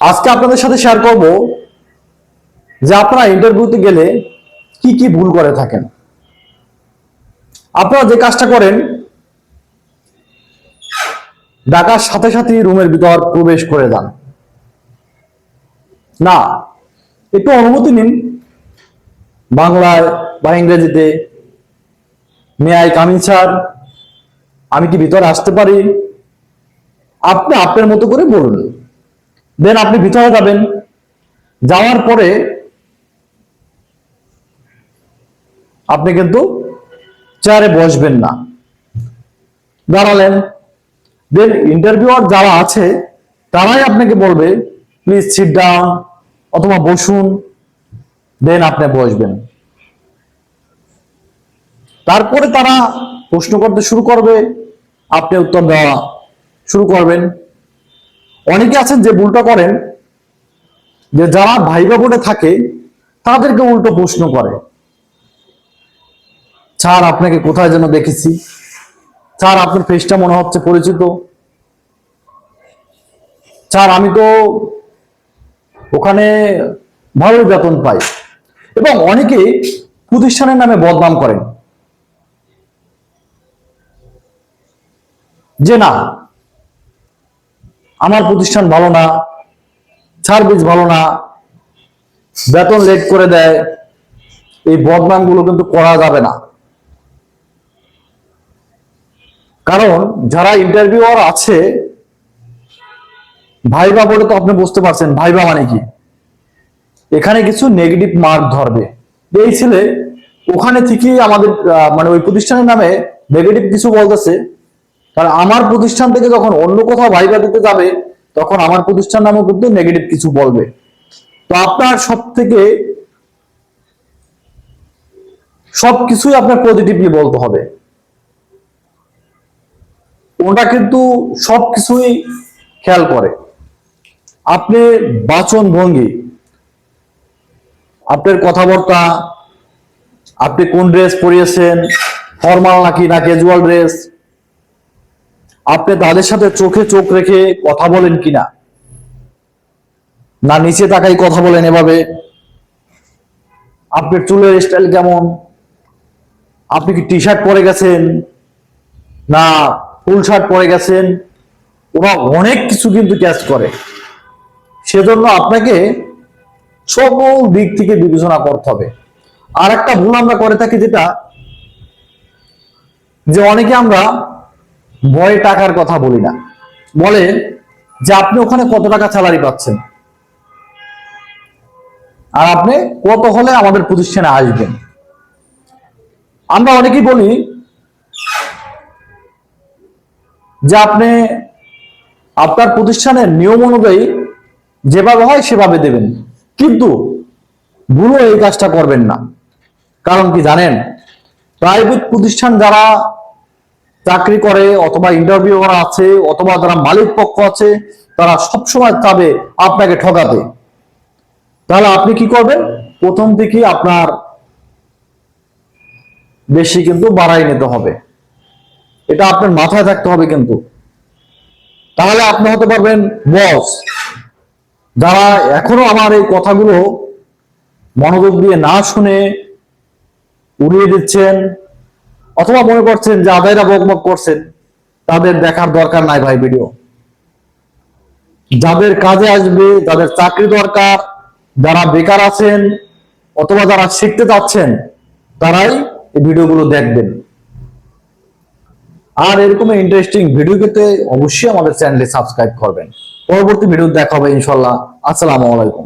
আজকে আপনাদের সাথে শেয়ার করব যে আপনারা ইন্টারভিউতে গেলে কি কি ভুল করে থাকেন। আপনারা যে কাজটা করেন, ডাকার সাথে সাথে রুমের ভিতর প্রবেশ করে যান না, একটু অনুমতি নিন। বাংলায় বা ইংরেজিতে, may I come in sir, আমি কি ভিতরে আসতে পারি, আপনি আপনার মতো করে বলুন। দেন আপনি ভিতরে যাবেন। যাওয়ার পরে আপনি কিন্তু চেয়ারে বসবেন না, দাঁড়ালেন। দেন ইন্টারভিউয়ার যারা আছে তারাই আপনাকে বলবে প্লিজ সিট ডাউন অথবা বসুন। দেন আপনি বসবেন। তারপরে তারা প্রশ্ন করতে শুরু করবে, আপনি উত্তর দেওয়া শুরু করবেন। অনেকে আছেন যে ভুলটা করেন, যে যারা ভাইবা বোর্ডে থাকে তাদেরকে উল্টো প্রশ্ন করে, স্যার আপনাকে কোথায় যেন দেখেছি, স্যার আপনার ফেসটা মনে হচ্ছে পরিচিত, স্যার আমি তো ওখানে ভালো বেতন পাই। এবং অনেকে প্রতিষ্ঠানের নামে বদনাম করেন যে না আমার প্রতিষ্ঠান ভালো না, সার্ভিস ভালো না, বেতন লেট করে দেয়। এই বদনাম গুলো কিন্তু করা যাবে না, কারণ যারা ইন্টারভিউয়ার আছে ভাইবা বলে তো আপনি বুঝতে পারছেন ভাইবা মানে কি। এখানে কিছু নেগেটিভ মার্ক ধরবে, এই ছেলে ওখানে থেকে আমাদের মানে ওই প্রতিষ্ঠানের নামে নেগেটিভ কিছু বলতেছে, কারণ আমার প্রতিষ্ঠান থেকে যখন অন্য কোথাও ভাইবা দিতে যাবে তখন আমার প্রতিষ্ঠান নামও কিন্তু নেগেটিভ কিছু বলবে। তো আপনার সবকিছুই আপনার পজিটিভলি বলতে হবে। ওটা কিন্তু সবকিছুই খেয়াল করে। আপনি বাচন ভঙ্গি, আপনার কথাবার্তা, আপনি কোন ড্রেস পরিয়েছেন, ফর্মাল নাকি না ক্যাজুয়াল ড্রেস, আপনি তাদের সাথে চোখে চোখ রেখে কথা বলেন কিনা, না নিচে তাকাই কথা বলেন এভাবে, আপনার চুলের স্টাইল কেমন, আপনি কি টি শার্ট পরে গেছেন না ফুল শার্ট পরে গেছেন, ওরা অনেক কিছু কিন্তু ক্যাচ করে। সেজন্য আপনাকে সকল দিক থেকে বিবেচনা করতে হবে। আর একটা ভুল আমরা করে থাকি যেটা, যে অনেকে আমরা ভয়ে টাকার কথা বলি না। বলে যে আপনি ওখানে কত টাকা স্যালারি পাচ্ছেন আর আপনি কত হলে আমাদের প্রতিষ্ঠানে আসবেন। আমরা অনেকেই বলি যে আপনি আপনার প্রতিষ্ঠানের নিয়ম অনুযায়ী যেভাবে হয় সেভাবে দেবেন, কিন্তু ভুলও এই কাজটা করবেন না। কারণ কি জানেন, প্রাইভেট প্রতিষ্ঠান যারা চাকরি করে অথবা ইন্টারভিউ করা আছে অথবা যারা মালিক পক্ষ আছে তারা সবসময় চাবে আপনাকে ঠকাতে। তাহলে আপনি কি করবেন, প্রথম থেকে আপনার বেশি কিন্তু বাড়াই নিতে হবে, এটা আপনার মাথায় থাকতে হবে কিন্তু। তাহলে আপনি হতে পারবেন বস। যারা এখনো আমার এই কথাগুলো মনোযোগ দিয়ে না শুনে উড়িয়ে দিচ্ছেন অথবা মনে করছেন যে আদায়রা বকবক করছেন, তাদের দেখার দরকার নাই ভাই ভিডিও। যাদের কাজে আসবে, যাদের চাকরি দরকার, যারা বেকার আছেন অথবা যারা শিখতে চাচ্ছেন তারাই এই ভিডিওগুলো দেখবেন। আর এরকম ইন্টারেস্টিং ভিডিও পেতে অবশ্যই আমাদের চ্যানেলটি সাবস্ক্রাইব করবেন। পরবর্তী ভিডিও দেখা হবে ইনশাল্লাহ। আসসালামু আলাইকুম।